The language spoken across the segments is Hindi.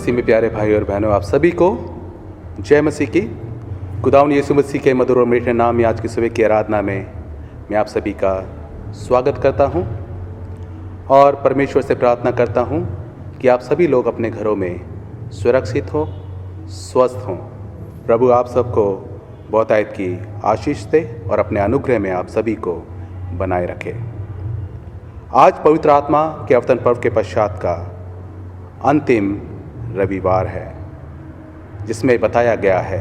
मसीह में प्यारे भाई और बहनों, आप सभी को जय मसीह की। खुदावंद यीशु मसीह के मधुर और मीठे नाम में आज की सुबह की आराधना में मैं आप सभी का स्वागत करता हूं और परमेश्वर से प्रार्थना करता हूं कि आप सभी लोग अपने घरों में सुरक्षित हो, स्वस्थ हों। प्रभु आप सबको बहुतायत की आशीष दे और अपने अनुग्रह में आप सभी को बनाए रखे। आज पवित्र आत्मा के अवतरण पर्व के पश्चात का अंतिम रविवार है, जिसमें बताया गया है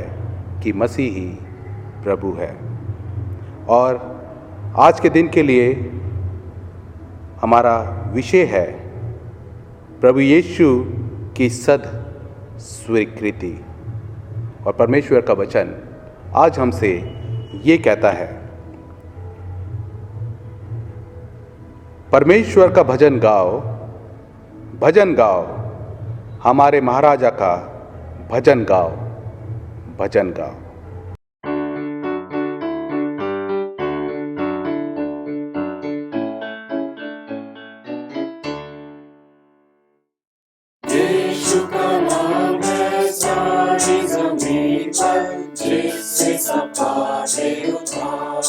कि मसीह ही प्रभु है। और आज के दिन के लिए हमारा विषय है प्रभु यीशु की सद स्वीकृति। और परमेश्वर का वचन आज हमसे ये कहता है, परमेश्वर का भजन गाओ, भजन गाओ, हमारे महाराजा का भजन गाओ, भजन गाओ। यीशु का नाम है सारी ज़मीन पर, जिससे सब पापे उद्धार।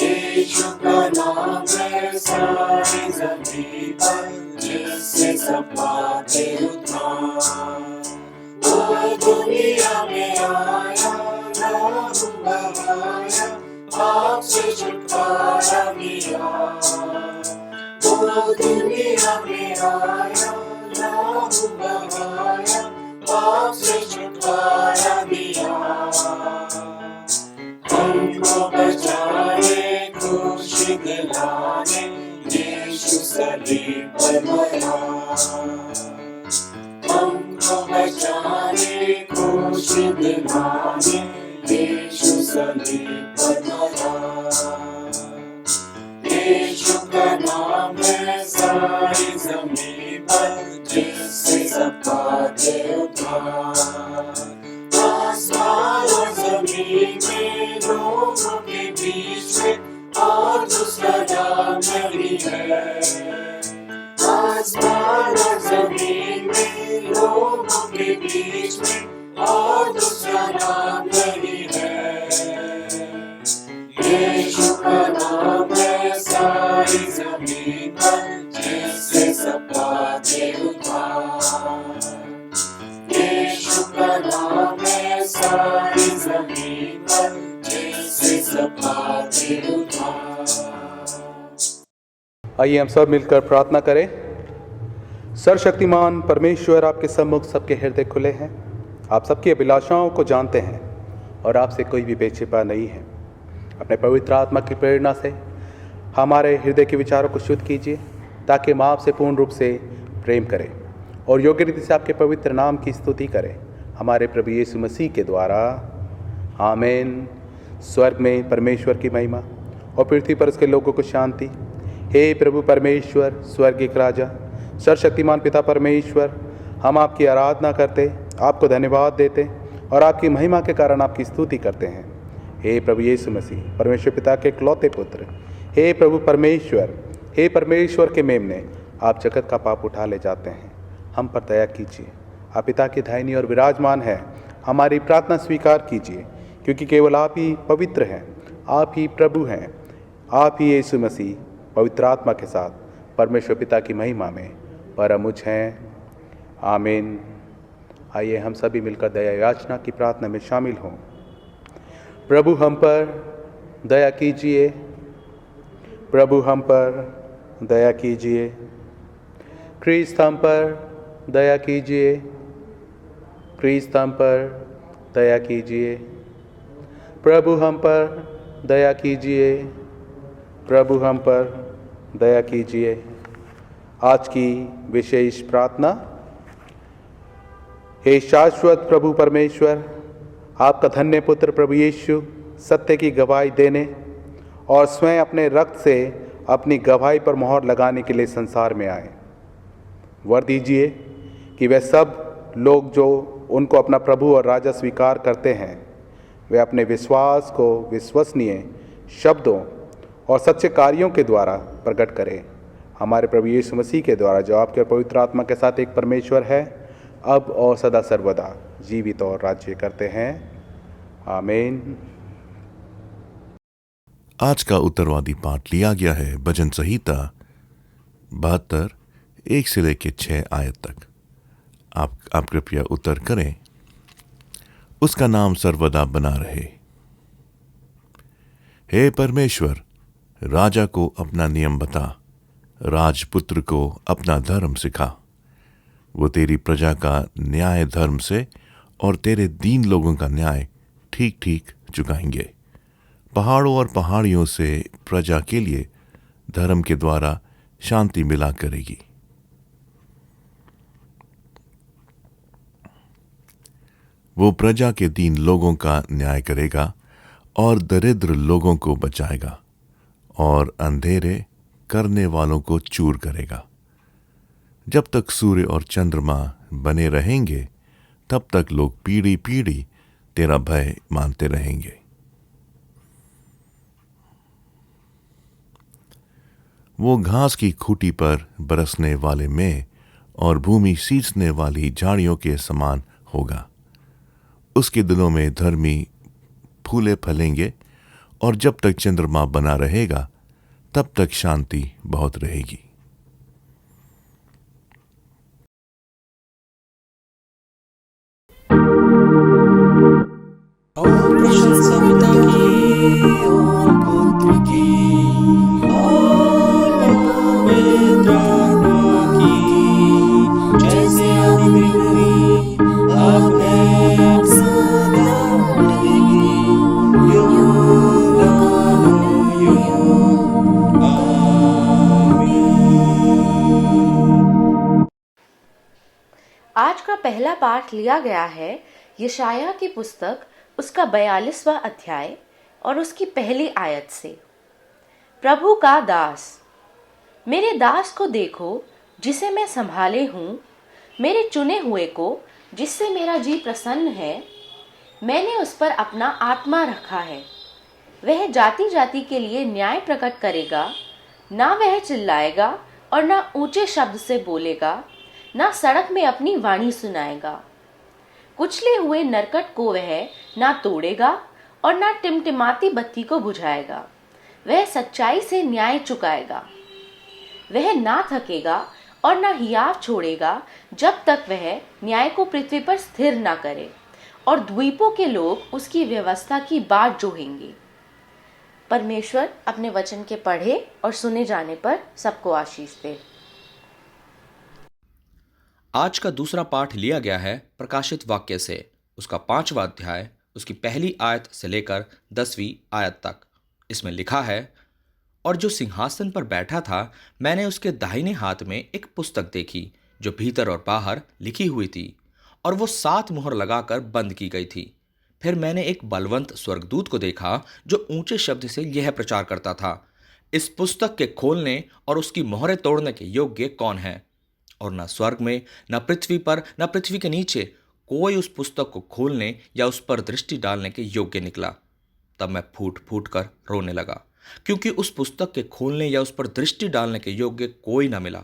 यीशु का नाम है सारी ज़मीन पर, जिससे सब पापे उद्धार। वो दुनिया में आया, लहू बहाया, पाप से छुटकारा दिया। वो दुनिया में आया, लहू बहाया, पाप से छुटकारा दिया। हमको बचाने, खुशी दिलाने, यीशु सलीब पर मरा। हमको बचाने, खुशी दिलाने, यीशु सलीब पर मरा। यीशु का नाम है सारी ज़मीन पर, जिससे सब पापे उद्धार। आसमान और ज़मीन में, लोगों के बीच में, और दूसरा नाम नहीं है। आसमान और ज़मीन में, लोगों के बीच में, और दूसरा नाम नहीं है। यीशु का नाम है सारी ज़मीन पर, जिससे सब पापे उद्धार। यीशु का नाम है सारी ज़मीन पर, जिससे सब पापे उद्धार। आइए हम सब मिलकर प्रार्थना करें। सर्वशक्तिमान परमेश्वर, आपके सम्मुख सबके हृदय खुले हैं। आप सबकी अभिलाषाओं को जानते हैं और आपसे कोई भी बेछिपा नहीं है। अपने पवित्र आत्मा की प्रेरणा से हमारे हृदय के विचारों को शुद्ध कीजिए, ताकि हम आपसे पूर्ण रूप से प्रेम करें और योग्य रीति से आपके पवित्र नाम की स्तुति करें, हमारे प्रभु यीशु मसीह के द्वारा। आमीन। स्वर्ग में परमेश्वर की महिमा और पृथ्वी पर उसके लोगों को शांति। हे प्रभु परमेश्वर, स्वर्गीय राजा, सर्वशक्तिमान पिता परमेश्वर, हम आपकी आराधना करते, आपको धन्यवाद देते और आपकी महिमा के कारण आपकी स्तुति करते हैं। हे प्रभु यीशु मसीह, परमेश्वर पिता के इकलौते पुत्र, हे प्रभु परमेश्वर, हे परमेश्वर के मेमने, आप जगत का पाप उठा ले जाते हैं, हम पर दया कीजिए। आप पिता की दाहिनी और विराजमान है, हमारी प्रार्थना स्वीकार कीजिए, क्योंकि केवल आप ही पवित्र हैं, आप ही प्रभु हैं, आप ही यीशु मसीह पवित्र आत्मा के साथ परमेश्वर पिता की महिमा में परमुच हैं। आमीन। आइए हम सभी मिलकर दया याचना की प्रार्थना में शामिल हों। प्रभु हम पर दया कीजिए, प्रभु हम पर दया कीजिए। ख्रीस्त हम पर दया कीजिए, ख्रीस्त हम पर दया कीजिए। प्रभु हम पर दया कीजिए, प्रभु हम पर दया कीजिए। आज की विशेष प्रार्थना। हे शाश्वत प्रभु परमेश्वर, आपका धन्य पुत्र प्रभु यीशु सत्य की गवाही देने और स्वयं अपने रक्त से अपनी गवाही पर मोहर लगाने के लिए संसार में आए। वर दीजिए कि वे सब लोग जो उनको अपना प्रभु और राजा स्वीकार करते हैं, वे अपने विश्वास को विश्वसनीय शब्दों और सच्चे कार्यों के द्वारा प्रकट करें। हमारे प्रभु यीशु मसीह के द्वारा जो आपके पवित्र आत्मा के साथ एक परमेश्वर है, अब और सदा सर्वदा जीवित और राज्य करते हैं। आमीन। आज का उत्तरवादी पाठ लिया गया है भजन संहिता 72 1 से लेकर 6 आयत तक। आप कृपया उत्तर करें। उसका नाम सर्वदा बना रहे। हे परमेश्वर, राजा को अपना नियम बता, राजपुत्र को अपना धर्म सिखा। वो तेरी प्रजा का न्याय धर्म से और तेरे दीन लोगों का न्याय ठीक ठीक चुकाएंगे। पहाड़ों और पहाड़ियों से प्रजा के लिए धर्म के द्वारा शांति मिला करेगी। वो प्रजा के दीन लोगों का न्याय करेगा और दरिद्र लोगों को बचाएगा और अंधेरे करने वालों को चूर करेगा। जब तक सूर्य और चंद्रमा बने रहेंगे, तब तक लोग पीढ़ी पीढ़ी तेरा भय मानते रहेंगे। वो घास की खूंटी पर बरसने वाले मेंह और भूमि सींचने वाली झाड़ियों के समान होगा। उसके दिलों में धर्मी फूले फलेंगे और जब तक चंद्रमा बना रहेगा, तब तक शांति बहुत रहेगी। और प्रशंसा पिता की और पुत्र की और पवित्र आत्मा की, जैसे आदि में हुई अब है अब सदा रहेगी, युग युग। आमीन। आज का पहला पाठ लिया गया है यशायाह की पुस्तक उसका 42वां अध्याय और उसकी पहली आयत से। प्रभु का दास, मेरे दास को देखो जिसे मैं संभाले हूँ, मेरे चुने हुए को जिससे मेरा जी प्रसन्न है। मैंने उस पर अपना आत्मा रखा है। वह जाति जाति के लिए न्याय प्रकट करेगा। ना वह चिल्लाएगा और ना ऊंचे शब्द से बोलेगा, ना सड़क में अपनी वाणी सुनाएगा। कुचले हुए नरकट को वह ना तोड़ेगा और ना टिमटिमाती बत्ती को बुझाएगा। वह सच्चाई से न्याय चुकाएगा। वह ना थकेगा और ना हियाव छोड़ेगा जब तक वह न्याय को पृथ्वी पर स्थिर ना करे, और द्वीपों के लोग उसकी व्यवस्था की बाट जोहेंगे। परमेश्वर अपने वचन के पढ़े और सुने जाने पर सबको आशीष दे। आज का दूसरा पाठ लिया गया है प्रकाशित वाक्य से, उसका 5वां अध्याय, उसकी पहली आयत से लेकर 10वीं आयत तक। इसमें लिखा है, और जो सिंहासन पर बैठा था, मैंने उसके दाहिने हाथ में एक पुस्तक देखी जो भीतर और बाहर लिखी हुई थी, और वो 7 मुहर लगाकर बंद की गई थी। फिर मैंने एक बलवंत स्वर्गदूत को देखा जो ऊंचे शब्द से यह प्रचार करता था, इस पुस्तक के खोलने और उसकी मोहरें तोड़ने के योग्य कौन है? और न स्वर्ग में, न पृथ्वी पर, न पृथ्वी के नीचे कोई उस पुस्तक को खोलने या उस पर दृष्टि डालने के योग्य निकला। तब मैं फूट फूट कर रोने लगा, क्योंकि उस पुस्तक के खोलने या उस पर दृष्टि डालने के योग्य कोई न मिला।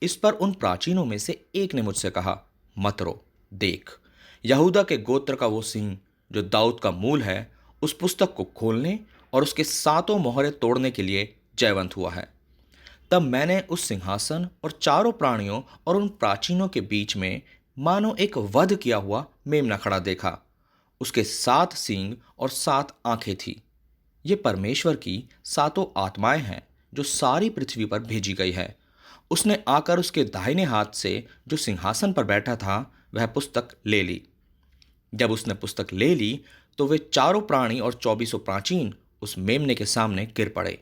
इस पर उन प्राचीनों में से एक ने मुझसे कहा, मत रो, देख, यहूदा के गोत्र का वो सिंह जो दाऊद का मूल है, उस पुस्तक को खोलने और उसके 7 मोहरें तोड़ने के लिए जयवंत हुआ है। तब मैंने उस सिंहासन और चारों प्राणियों और उन प्राचीनों के बीच में मानो एक वध किया हुआ मेमना खड़ा देखा। उसके 7 सींग और 7 आंखें थी। ये परमेश्वर की 7 आत्माएं हैं जो सारी पृथ्वी पर भेजी गई है। उसने आकर उसके दाहिने हाथ से जो सिंहासन पर बैठा था वह पुस्तक ले ली। जब उसने पुस्तक ले ली तो वे चारों प्राणी और 24 प्राचीन उस मेमने के सामने गिर पड़े,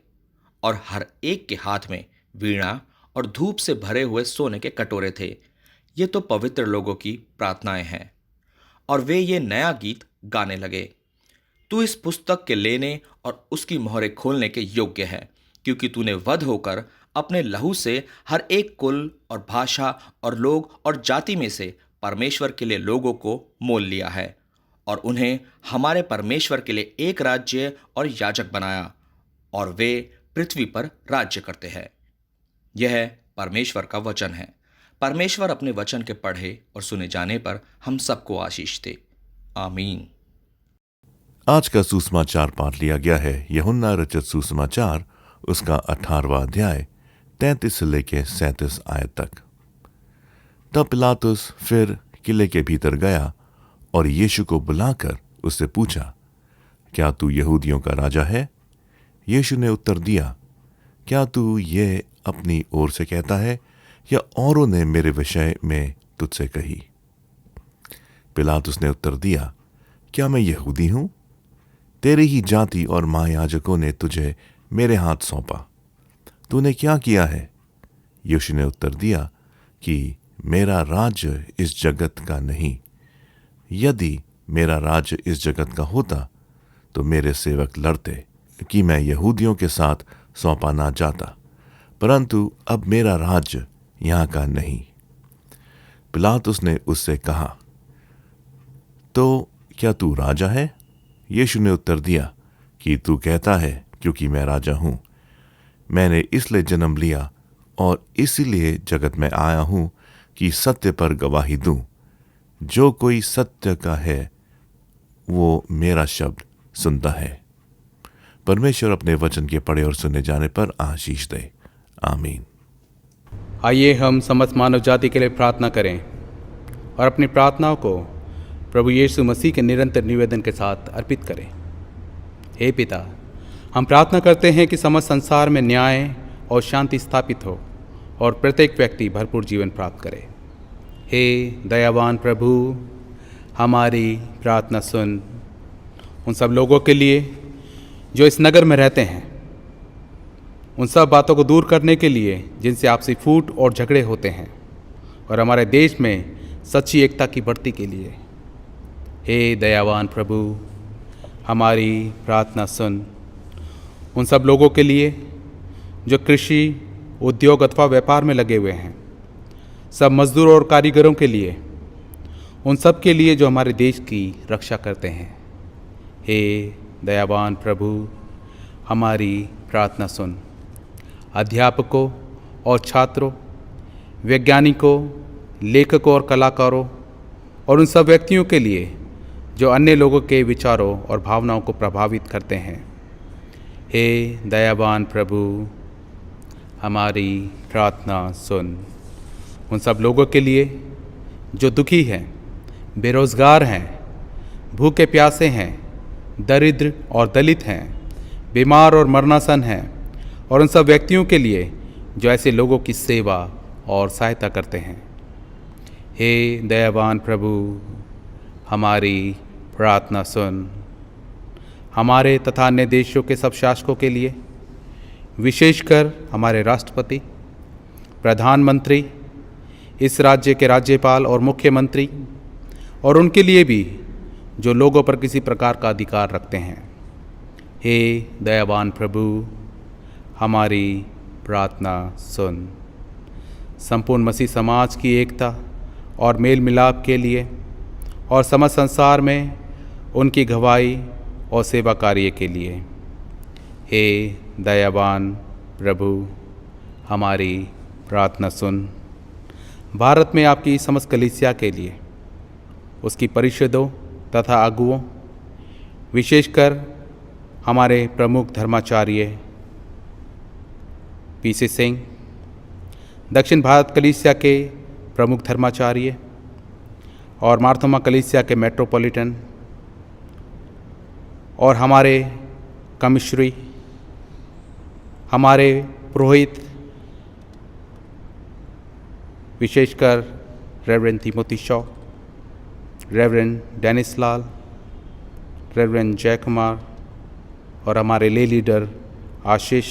और हर एक के हाथ में वीणा और धूप से भरे हुए सोने के कटोरे थे। ये तो पवित्र लोगों की प्रार्थनाएं हैं। और वे ये नया गीत गाने लगे, तू इस पुस्तक के लेने और उसकी मोहरें खोलने के योग्य है, क्योंकि तूने वध होकर अपने लहू से हर एक कुल और भाषा और लोग और जाति में से परमेश्वर के लिए लोगों को मोल लिया है, और उन्हें हमारे परमेश्वर के लिए एक राज्य और याजक बनाया, और वे पृथ्वी पर राज्य करते हैं। यह परमेश्वर का वचन है। परमेश्वर अपने वचन के पढ़े और सुने जाने पर हम सबको आशीष दे। आमीन। आज का सुसमाचार पाठ लिया गया है यूहन्ना रचित सुसमाचार, उसका 18वां अध्याय 33 से लेकर 37 आयत तक। तब पिलातुस फिर किले के भीतर गया और यीशु को बुलाकर उससे पूछा, क्या तू यहूदियों का राजा है? यीशु ने उत्तर दिया, क्या तू ये अपनी ओर से कहता है या औरों ने मेरे विषय में तुझसे कही? पिलातुस ने उत्तर दिया, क्या मैं यहूदी हूं? तेरी ही जाति और महायाजकों ने तुझे मेरे हाथ सौंपा। तूने क्या किया है? यीशु ने उत्तर दिया कि मेरा राज्य इस जगत का नहीं। यदि मेरा राज्य इस जगत का होता तो मेरे सेवक लड़ते कि मैं यहूदियों के साथ सौंपा ना जाता, परंतु अब मेरा राज्य यहाँ का नहीं। पिलातुस ने उससे कहा, तो क्या तू राजा है? यीशु ने उत्तर दिया कि तू कहता है, क्योंकि मैं राजा हूं। मैंने इसलिए जन्म लिया और इसीलिए जगत में आया हूं कि सत्य पर गवाही दूं। जो कोई सत्य का है वो मेरा शब्द सुनता है। परमेश्वर अपने वचन के पढ़े और सुने जाने पर आशीष दे। आमीन। आइए हम समस्त मानव जाति के लिए प्रार्थना करें और अपनी प्रार्थनाओं को प्रभु यीशु मसीह के निरंतर निवेदन के साथ अर्पित करें। हे पिता, हम प्रार्थना करते हैं कि समस्त संसार में न्याय और शांति स्थापित हो और प्रत्येक व्यक्ति भरपूर जीवन प्राप्त करे। हे दयावान प्रभु, हमारी प्रार्थना सुन। उन सब लोगों के लिए जो इस नगर में रहते हैं, उन सब बातों को दूर करने के लिए जिनसे आपसी फूट और झगड़े होते हैं, और हमारे देश में सच्ची एकता की बढ़ती के लिए। हे दयावान प्रभु, हमारी प्रार्थना सुन। उन सब लोगों के लिए जो कृषि, उद्योग अथवा व्यापार में लगे हुए हैं, सब मजदूरों और कारीगरों के लिए, उन सब के लिए जो हमारे देश की रक्षा करते हैं। हे दयावान प्रभु, हमारी प्रार्थना सुन। अध्यापकों और छात्रों, वैज्ञानिकों, लेखकों और कलाकारों और उन सब व्यक्तियों के लिए जो अन्य लोगों के विचारों और भावनाओं को प्रभावित करते हैं। हे दयावान प्रभु, हमारी प्रार्थना सुन। उन सब लोगों के लिए जो दुखी हैं, बेरोजगार हैं, भूखे प्यासे हैं, दरिद्र और दलित हैं, बीमार और मरणासन हैं, और उन सब व्यक्तियों के लिए जो ऐसे लोगों की सेवा और सहायता करते हैं। हे दयावान प्रभु, हमारी प्रार्थना सुन। हमारे तथा अन्य देशों के सब शासकों के लिए, विशेषकर हमारे राष्ट्रपति, प्रधानमंत्री, इस राज्य के राज्यपाल और मुख्यमंत्री, और उनके लिए भी जो लोगों पर किसी प्रकार का अधिकार रखते हैं। हे दयावान प्रभु, हमारी प्रार्थना सुन। संपूर्ण मसीह समाज की एकता और मेल मिलाप के लिए और समस्त संसार में उनकी गवाही और सेवा कार्य के लिए। हे दयावान प्रभु, हमारी प्रार्थना सुन। भारत में आपकी समस्त कलीसिया के लिए, उसकी परिषदों तथा अगुओं, विशेषकर हमारे प्रमुख धर्माचार्य पीसी सिंह, दक्षिण भारत कलीसिया के प्रमुख धर्माचार्य और मार्तोमा कलीसिया के मेट्रोपॉलिटन, और हमारे कमिश्नरी, हमारे पुरोहित, विशेषकर reverend Timothy Shaw, reverend Dennis Lal, reverend Jay Kumar, और हमारे ले लीडर आशीष,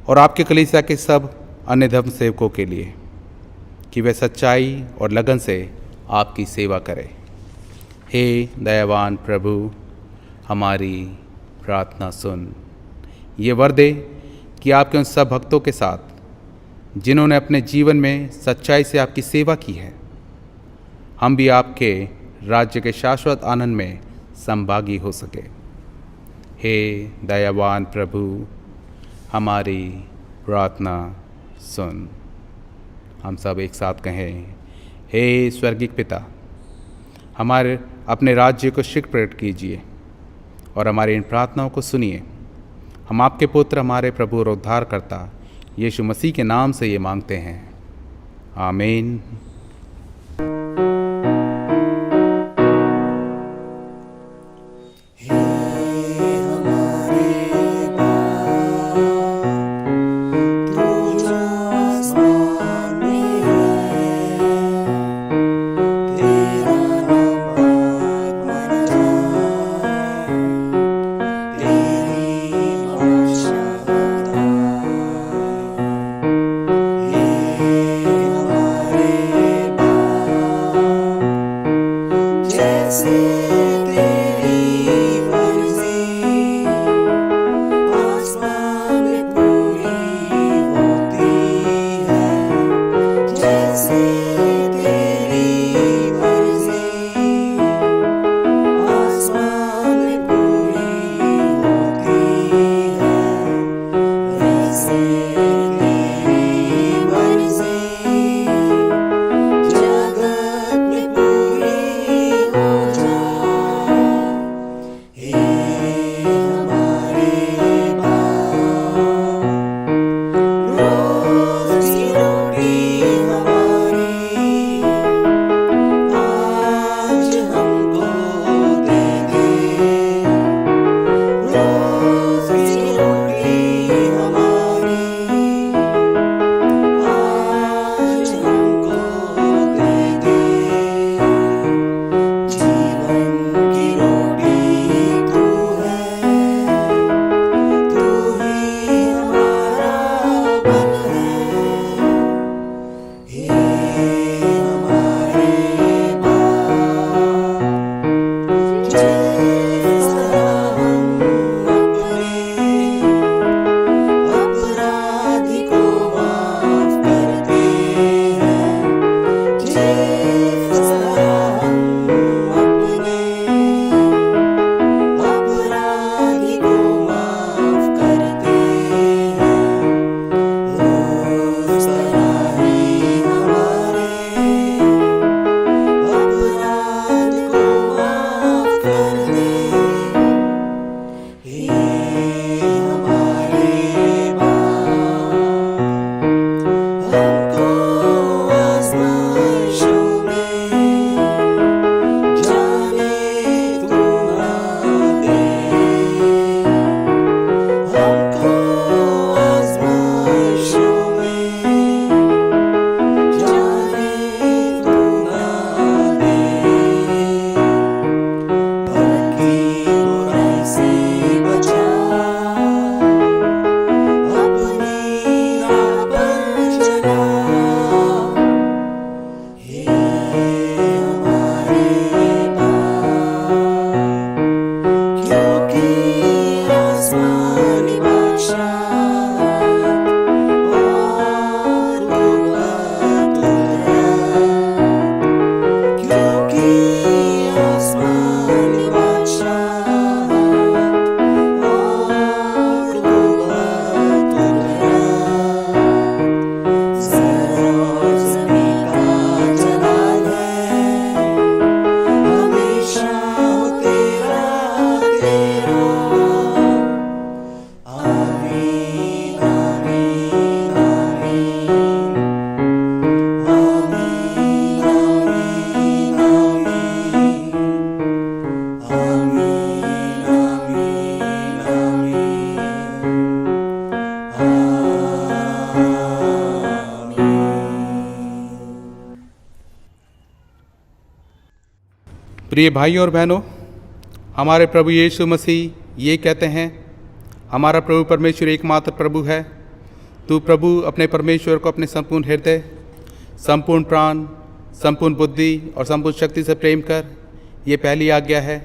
और आपके कलीसिया के सब अन्य धर्म सेवकों के लिए कि वे सच्चाई और लगन से आपकी सेवा करें। हे दयावान प्रभु, हमारी प्रार्थना सुन। ये वर दे कि आपके उन सब भक्तों के साथ जिन्होंने अपने जीवन में सच्चाई से आपकी सेवा की है, हम भी आपके राज्य के शाश्वत आनंद में संभागी हो सके। हे दयावान प्रभु, हमारी प्रार्थना सुन। हम सब एक साथ कहें, हे स्वर्गीय पिता, हमारे अपने राज्य को शीघ्र प्रकट कीजिए और हमारी इन प्रार्थनाओं को सुनिए। हम आपके पुत्र, हमारे प्रभु और उद्धारकर्ता यीशु मसीह के नाम से ये मांगते हैं, आमीन। प्रिय भाइयों और बहनों, हमारे प्रभु यीशु मसीह ये कहते हैं, हमारा प्रभु परमेश्वर एकमात्र प्रभु है। तू प्रभु अपने परमेश्वर को अपने संपूर्ण हृदय, संपूर्ण प्राण, संपूर्ण बुद्धि और संपूर्ण शक्ति से प्रेम कर, ये पहली आज्ञा है।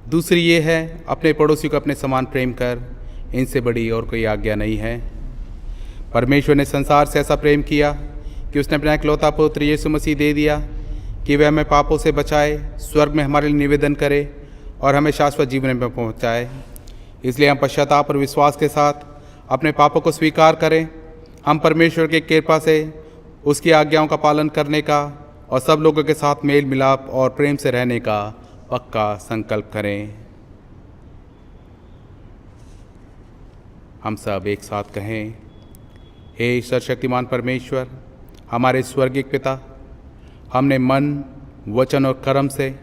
दूसरी ये है, अपने पड़ोसी को अपने समान प्रेम कर। इनसे बड़ी और कोई आज्ञा नहीं है। परमेश्वर ने संसार से ऐसा प्रेम किया कि उसने अपना इकलौता पुत्र यीशु मसीह दे दिया कि वह हमें पापों से बचाए, स्वर्ग में हमारे लिए निवेदन करे और हमें शाश्वत जीवन में पहुंचाए। इसलिए हम पश्चाताप और विश्वास के साथ अपने पापों को स्वीकार करें, हम परमेश्वर की कृपा से उसकी आज्ञाओं का पालन करने का और सब लोगों के साथ मेल मिलाप और प्रेम से रहने का पक्का संकल्प करें। हम सब एक साथ कहें, हे सर्वशक्तिमान परमेश्वर, हमारे स्वर्गीय पिता, हमने मन, वचन और कर्म से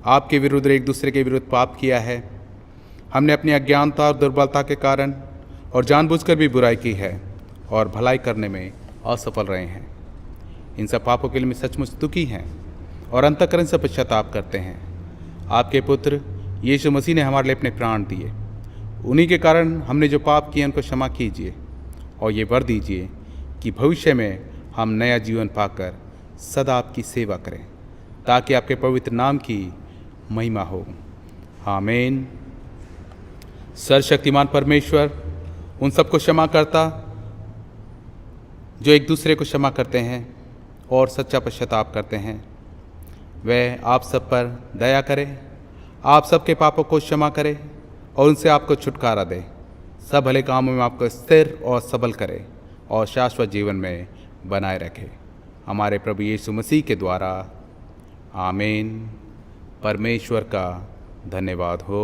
आपके विरुद्ध एक दूसरे के विरुद्ध पाप किया है। हमने अपनी अज्ञानता और दुर्बलता के कारण और जानबूझकर भी बुराई की है और भलाई करने में असफल रहे हैं। इन सब पापों के लिए मैं सचमुच दुखी हैं और अंतःकरण से पश्चाताप करते हैं। आपके पुत्र यीशु मसीह ने हमारे लिए अपने प्राण दिए। उन्हीं के कारण हमने जो पाप किए उनको क्षमा कीजिए और ये वर दीजिए कि भविष्य में हम नया जीवन पाकर सदा आपकी सेवा करें, ताकि आपके पवित्र नाम की महिमा हो। आमीन। सर्वशक्तिमान परमेश्वर उन सबको क्षमा करता जो एक दूसरे को क्षमा करते हैं और सच्चा पश्चाताप करते हैं। वह आप सब पर दया करे, आप सबके पापों को क्षमा करे और उनसे आपको छुटकारा दे, सब भले कामों में आपको स्थिर और सबल करे और शाश्वत जीवन में बनाए रखे। हमारे प्रभु यीशु मसीह के द्वारा। आमीन। परमेश्वर का धन्यवाद हो।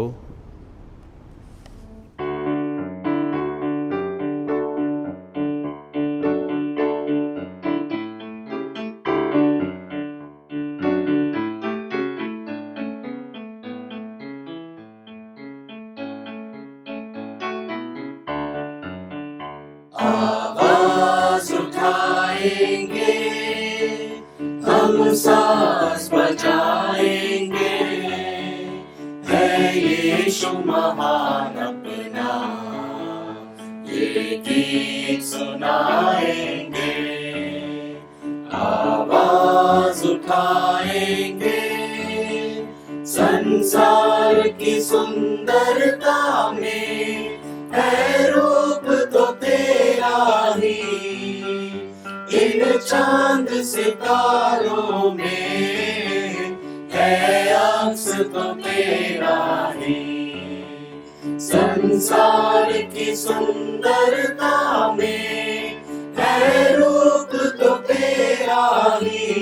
आवाज उठाएंगे, हम सांस बजाएंगे, है यीशु महान अपना, ये गीत सुनाएंगे। आवाज उठाएंगे, संसार की सुंदरता में है रूप तो तेरा ही, इन चांद सितारों में है अक्स तो तेरा ही। संसार की सुंदरता में है रूप तो तेरा ही,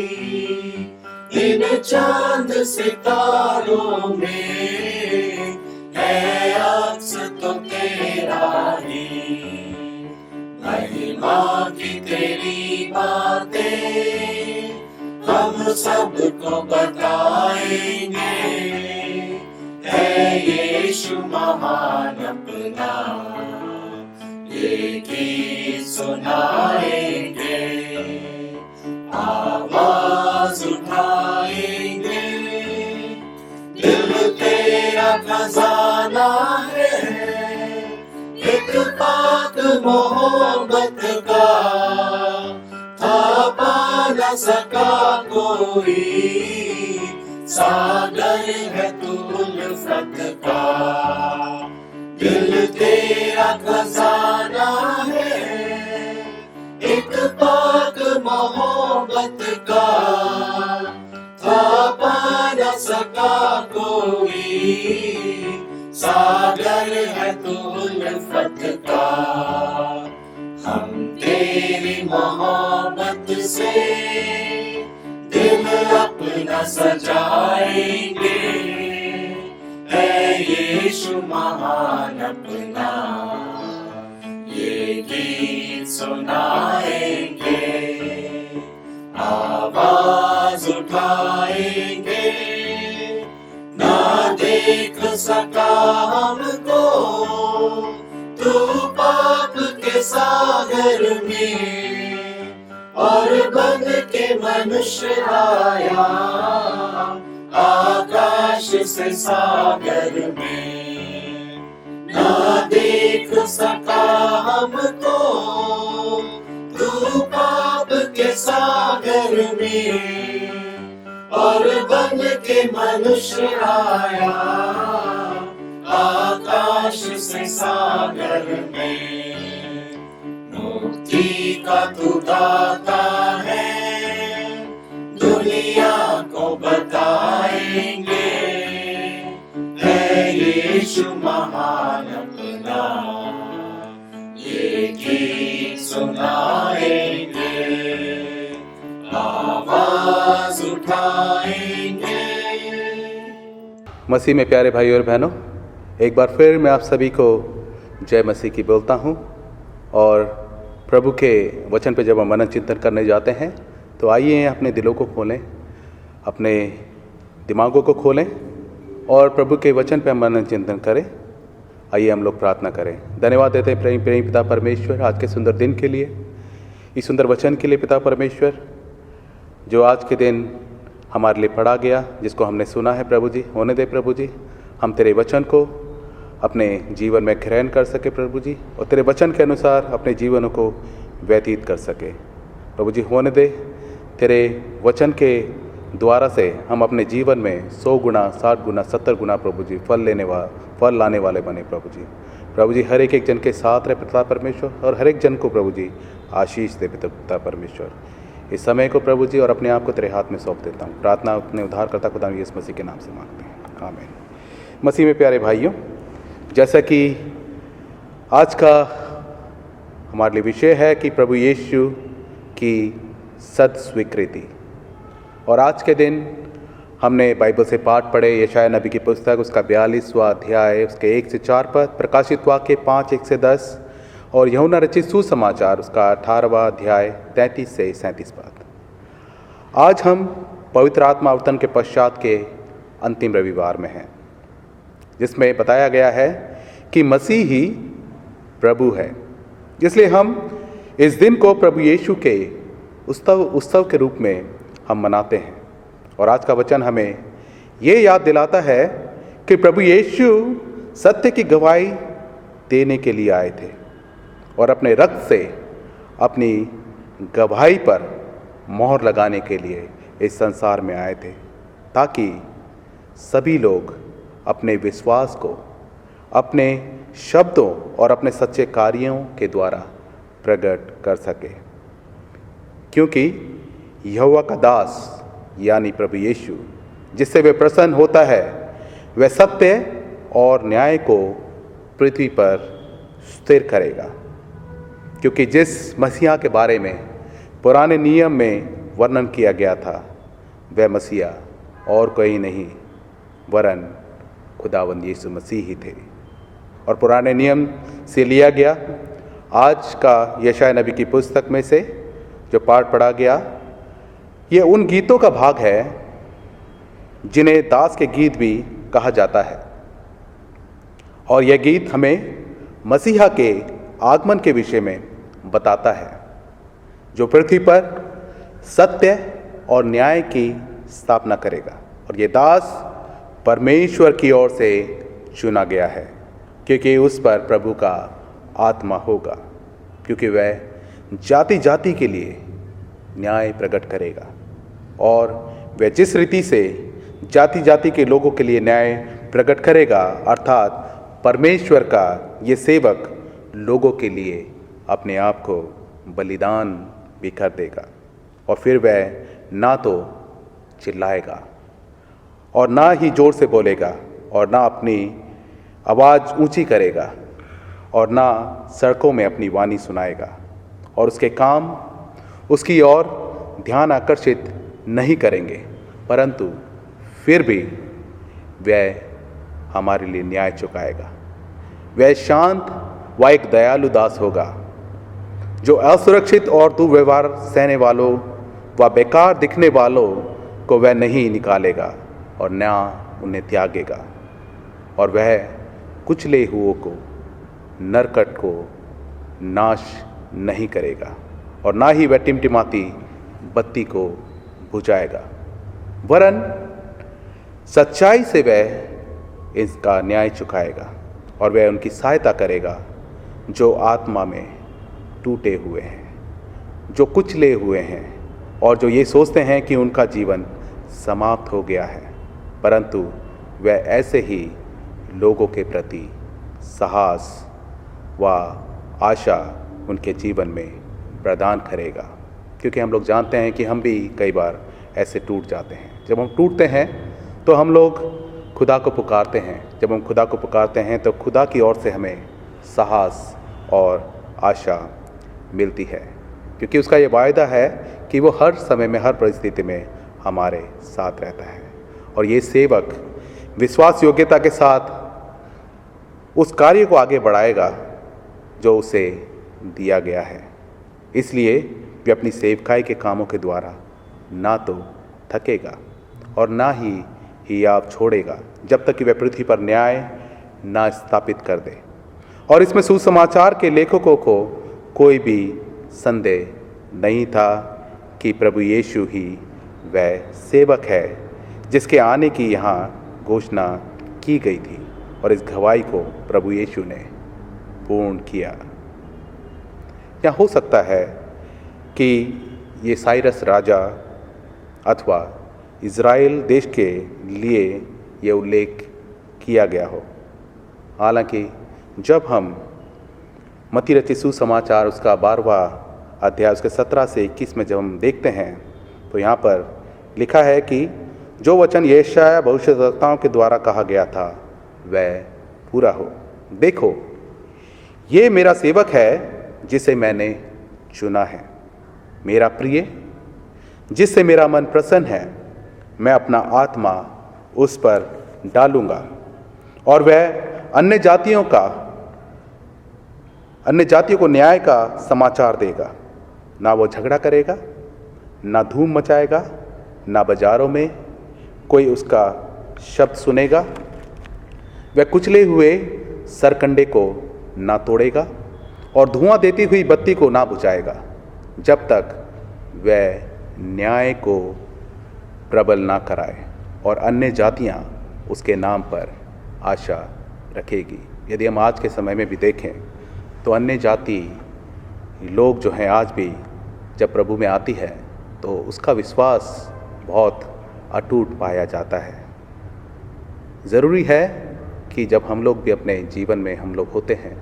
इन चांद सितारों में है अक्स तो तेरा ही। महिमा की तेरी बातें हम सबको बताएंगे, है यीशु महान अपना, ये गीत सुनाएंगे। आवाज उठाएंगे, दिल तेरा खजाना है, एक पाक मोहब्बत का था पा न सका कोई, सागर है तू उल्फत का। दिल तेरा खजाना है, एक पाक मोहब्बत का था पा न सका कोई, सागर है तू उल्फत का। हम तेरी मोहब्बत से दिल अपना सजाएंगे, है यीशु महान अपना, ये गीत सुनाएंगे। आवाज उठाएंगे, ना देख सका हमको तू पाप के सागर में, और बन के मनुष्य आया आकाश से सागर में। ना देख सका हमको तू पाप के सागर में, और बन के मनुष्य आया आकाश से सागर में। मुक्ति का तू दाता है, दुनिया को बताएंगे, है यीशु महान अपना, ये दिखाएंगे। मसीह में प्यारे भाई और बहनों, एक बार फिर मैं आप सभी को जय मसीह की बोलता हूँ। और प्रभु के वचन पे जब हम मनन चिंतन करने जाते हैं तो आइए अपने दिलों को खोलें, अपने दिमागों को खोलें और प्रभु के वचन पे हम मनन चिंतन करें। आइए हम लोग प्रार्थना करें। धन्यवाद देते हैं प्रेम पिता परमेश्वर आज के सुंदर दिन के लिए, इस सुंदर वचन के लिए पिता परमेश्वर, जो आज के दिन हमारे लिए पढ़ा गया, जिसको हमने सुना है प्रभु जी। होने दे प्रभु जी, हम तेरे वचन को अपने जीवन में ग्रहण कर सके प्रभु जी, और तेरे वचन के अनुसार अपने जीवनों को व्यतीत कर सके प्रभु जी। होने दे तेरे वचन के द्वारा से हम अपने जीवन में 100 गुना 60 गुना 70 गुना प्रभु जी फल लाने वाले बने प्रभु जी। प्रभु जी हर एक जन के साथ रहे पिता परमेश्वर, और हर एक जन को प्रभु जी आशीष दे पिता परमेश्वर। इस समय को प्रभु जी और अपने आप को तेरे हाथ में सौंप देता हूँ। प्रार्थना अपने उद्धारकर्ता खुदा यीशु मसीह के नाम से मांगते हैं, आमीन। मसीह में प्यारे भाइयों, जैसा कि आज का हमारे लिए विषय है कि प्रभु यीशु की सद स्वीकृति, और आज के दिन हमने बाइबल से पाठ पढ़े यशाया नबी की पुस्तक, उसका 42वां अध्याय, उसके 1 से 4 पद, प्रकाशित वाक्य 5 1 से 10, और यूहन्ना रचित सुसमाचार उसका 18वां अध्याय 33 से 37 पद। आज हम पवित्र आत्मा अवतरण के पश्चात के अंतिम रविवार में हैं, जिसमें बताया गया है कि मसीह ही प्रभु है। इसलिए हम इस दिन को प्रभु यीशु के उत्सव के रूप में हम मनाते हैं। और आज का वचन हमें ये याद दिलाता है कि प्रभु यीशु सत्य की गवाही देने के लिए आए थे और अपने रक्त से अपनी गवाही पर मोहर लगाने के लिए इस संसार में आए थे, ताकि सभी लोग अपने विश्वास को अपने शब्दों और अपने सच्चे कार्यों के द्वारा प्रकट कर सके। क्योंकि यहोवा का दास यानी प्रभु यीशु, जिससे वे प्रसन्न होता है, वह सत्य और न्याय को पृथ्वी पर स्थिर करेगा। क्योंकि जिस मसीहा के बारे में पुराने नियम में वर्णन किया गया था, वह मसीहा और कोई नहीं वरन खुदावंद यीशु मसीह ही थे। और पुराने नियम से लिया गया आज का यशाया नबी की पुस्तक में से जो पाठ पढ़ा गया, ये उन गीतों का भाग है जिन्हें दास के गीत भी कहा जाता है। और यह गीत हमें मसीहा के आगमन के विषय में बताता है, जो पृथ्वी पर सत्य और न्याय की स्थापना करेगा। और ये दास परमेश्वर की ओर से चुना गया है, क्योंकि उस पर प्रभु का आत्मा होगा, क्योंकि वह जाति जाति के लिए न्याय प्रकट करेगा। और वह जिस रीति से जाति जाति के लोगों के लिए न्याय प्रकट करेगा, अर्थात परमेश्वर का ये सेवक लोगों के लिए अपने आप को बलिदान भी कर देगा। और फिर वह ना तो चिल्लाएगा और ना ही जोर से बोलेगा, और ना अपनी आवाज़ ऊंची करेगा, और ना सड़कों में अपनी वाणी सुनाएगा। और उसके काम उसकी ओर ध्यान आकर्षित नहीं करेंगे, परंतु फिर भी वह हमारे लिए न्याय चुकाएगा। वह शांत व एक दयालु दास होगा, जो असुरक्षित और दुर्व्यवहार सहने वालों व बेकार दिखने वालों को वह नहीं निकालेगा और न उन्हें त्यागेगा। और वह कुचले हुओं को, नरकट को नाश नहीं करेगा, और ना ही वह टिमटिमाती बत्ती को बुझाएगा, वरन सच्चाई से वह इसका न्याय चुकाएगा। और वह उनकी सहायता करेगा जो आत्मा में टूटे हुए हैं, जो कुचले हुए हैं, और जो ये सोचते हैं कि उनका जीवन समाप्त हो गया है, परंतु वह ऐसे ही लोगों के प्रति साहस व आशा उनके जीवन में प्रदान करेगा। क्योंकि हम लोग जानते हैं कि हम भी कई बार ऐसे टूट जाते हैं। जब हम टूटते हैं तो हम लोग खुदा को पुकारते हैं। जब हम खुदा को पुकारते हैं तो खुदा की ओर से हमें साहस और आशा मिलती है, क्योंकि उसका ये वायदा है कि वो हर समय में, हर परिस्थिति में हमारे साथ रहता है। और ये सेवक विश्वास योग्यता के साथ उस कार्य को आगे बढ़ाएगा जो उसे दिया गया है। इसलिए वे अपनी सेवकाई के कामों के द्वारा ना तो थकेगा और ना ही आप छोड़ेगा जब तक कि वह पृथ्वी पर न्याय ना स्थापित कर दे। और इसमें सुसमाचार के लेखकों को कोई भी संदेह नहीं था कि प्रभु यीशु ही वह सेवक है जिसके आने की यहाँ घोषणा की गई थी, और इस गवाही को प्रभु यीशु ने पूर्ण किया। या हो सकता है कि ये साइरस राजा अथवा इज़राइल देश के लिए ये उल्लेख किया गया हो। हालांकि जब हम मत्ती रचित सुसमाचार उसका 12वां अध्याय उसके 17 से 21 में जब हम देखते हैं तो यहाँ पर लिखा है कि जो वचन यशायाह भविष्यद्वक्ताओं के द्वारा कहा गया था वह पूरा हो। देखो, ये मेरा सेवक है जिसे मैंने चुना है, मेरा प्रिय, जिससे मेरा मन प्रसन्न है। मैं अपना आत्मा उस पर डालूंगा और वह अन्य जातियों को न्याय का समाचार देगा। ना वो झगड़ा करेगा, ना धूम मचाएगा, ना बाजारों में कोई उसका शब्द सुनेगा। वह कुचले हुए सरकंडे को ना तोड़ेगा और धुआं देती हुई बत्ती को ना बुझाएगा, जब तक वह न्याय को प्रबल ना कराए और अन्य जातियां उसके नाम पर आशा रखेगी। यदि हम आज के समय में भी देखें तो अन्य जाति लोग जो हैं आज भी जब प्रभु में आती है तो उसका विश्वास बहुत अटूट पाया जाता है। ज़रूरी है कि जब हम लोग भी अपने जीवन में हम लोग होते हैं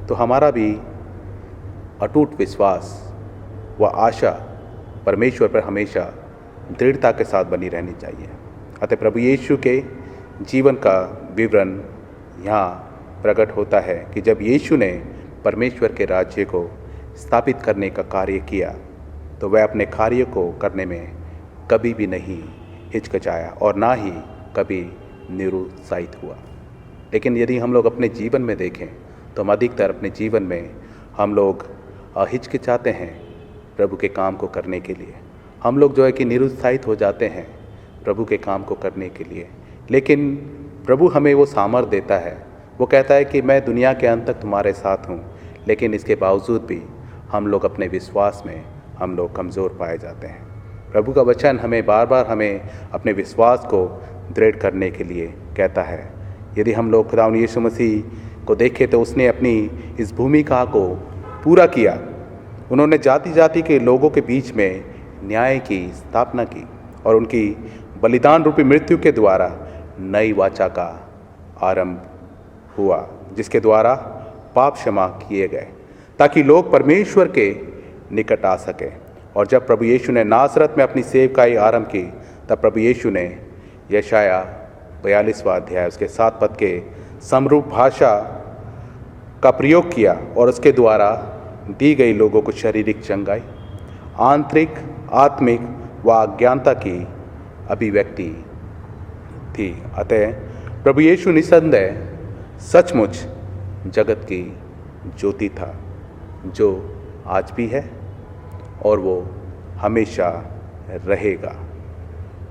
तो हमारा भी अटूट विश्वास व आशा परमेश्वर पर हमेशा दृढ़ता के साथ बनी रहनी चाहिए। अतः प्रभु यीशु के जीवन का विवरण यहाँ प्रकट होता है कि जब यीशु ने परमेश्वर के राज्य को स्थापित करने का कार्य किया तो वह अपने कार्य को करने में कभी भी नहीं हिचकिचाया और ना ही कभी निरुत्साहित हुआ। लेकिन यदि हम लोग अपने जीवन में देखें तो हम अधिकतर अपने जीवन में हम लोग हिचकिचाते हैं प्रभु के काम को करने के लिए। हम लोग जो है कि निरुत्साहित हो जाते हैं प्रभु के काम को करने के लिए। लेकिन प्रभु हमें वो सामर्थ देता है, वो कहता है कि मैं दुनिया के अंत तक तुम्हारे साथ हूँ। लेकिन इसके बावजूद भी हम लोग अपने विश्वास में हम लोग कमज़ोर पाए जाते हैं। प्रभु का वचन हमें बार बार हमें अपने विश्वास को दृढ़ करने के लिए कहता है। यदि हम लोग खुदावंद यीशु मसीह को देखें तो उसने अपनी इस भूमिका को पूरा किया। उन्होंने जाति जाति के लोगों के बीच में न्याय की स्थापना की और उनकी बलिदान रूपी मृत्यु के द्वारा नई वाचा का आरंभ हुआ, जिसके द्वारा पाप क्षमा किए गए ताकि लोग परमेश्वर के निकट आ सके। और जब प्रभु यीशु ने नासरत में अपनी सेवकाई आरंभ की तब प्रभु यीशु ने यशायाह 42वां अध्याय उसके 7 पद के समरूप भाषा का प्रयोग किया और उसके द्वारा दी गई लोगों को शारीरिक चंगाई, आंतरिक, आत्मिक व अज्ञानता की अभिव्यक्ति थी। अतः प्रभु यीशु निसंदेह सचमुच जगत की ज्योति था, जो आज भी है और वो हमेशा रहेगा।